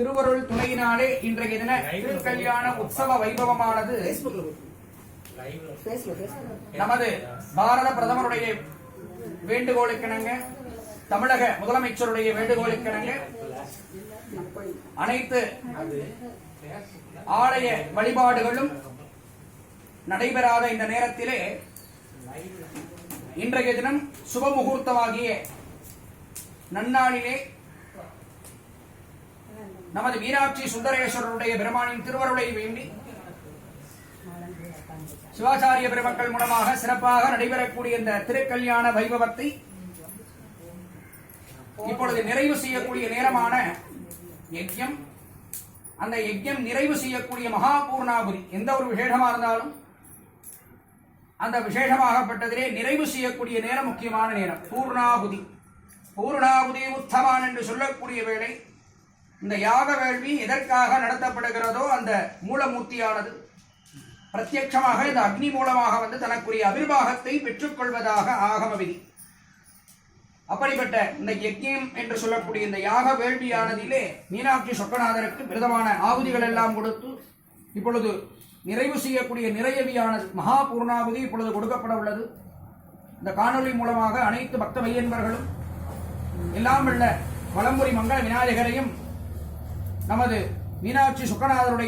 திருவருள் துணையினாலே இன்றைய தின திருக்கல்யாண உற்சவ வைபவமானது நமது பாரத பிரதமருடைய வேண்டுகோளுக்கிணங்க, தமிழக முதலமைச்சருடைய வேண்டுகோளுக்கிணங்க அனைத்து ஆலய வழிபாடுகளும் நடைபெறாத இந்த நேரத்திலே இன்றைய தினம் சுபமுகூர்த்தமாகிய நன்னாளிலே நமது மீனாட்சி சுந்தரேஸ்வரருடைய பெருமானின் திருவருளை வேண்டி சிவாச்சாரிய பெருமக்கள் மூலமாக சிறப்பாக நடைபெறக்கூடிய இந்த திருக்கல்யாண வைபவத்தை இப்பொழுது நிறைவு செய்யக்கூடிய நேரமான யஜ்யம். அந்த யஜ்யம் நிறைவு செய்யக்கூடிய மகா பூர்ணாகுதி, எந்த ஒரு விசேஷமா இருந்தாலும் அந்த விசேஷமாகப்பட்டதிலே நிறைவு செய்யக்கூடிய நேரம் முக்கியமான நேரம் பூர்ணாகுதி. பூர்ணாகுதி உத்தமான் என்று சொல்லக்கூடிய வேளை இந்த யாக வேள்வி எதற்காக நடத்தப்படுகிறதோ அந்த மூலமூர்த்தியானது பிரத்யட்சமாக இந்த அக்னி மூலமாக வந்து தனக்குரிய அபிர்வாகத்தை பெற்றுக்கொள்வதாக ஆகம விதி. அப்படிப்பட்ட இந்த யஜ்யம் என்று சொல்லக்கூடிய இந்த யாக வேள்வியானதிலே மீனாட்சி சொக்கநாதருக்கு விரதமான ஆகுதிகள் எல்லாம் கொடுத்து இப்பொழுது நிறைவு செய்யக்கூடிய நிறையவியானது மகா பூர்ணாகுதி இப்பொழுது கொடுக்கப்பட உள்ளது. இந்த காணொலி மூலமாக அனைத்து பக்த மையன்பர்களும் எல்லாம் உள்ள வலம்புரி மங்கள விநாயகரையும் நமது மீனாட்சி சொக்கநாதருடைய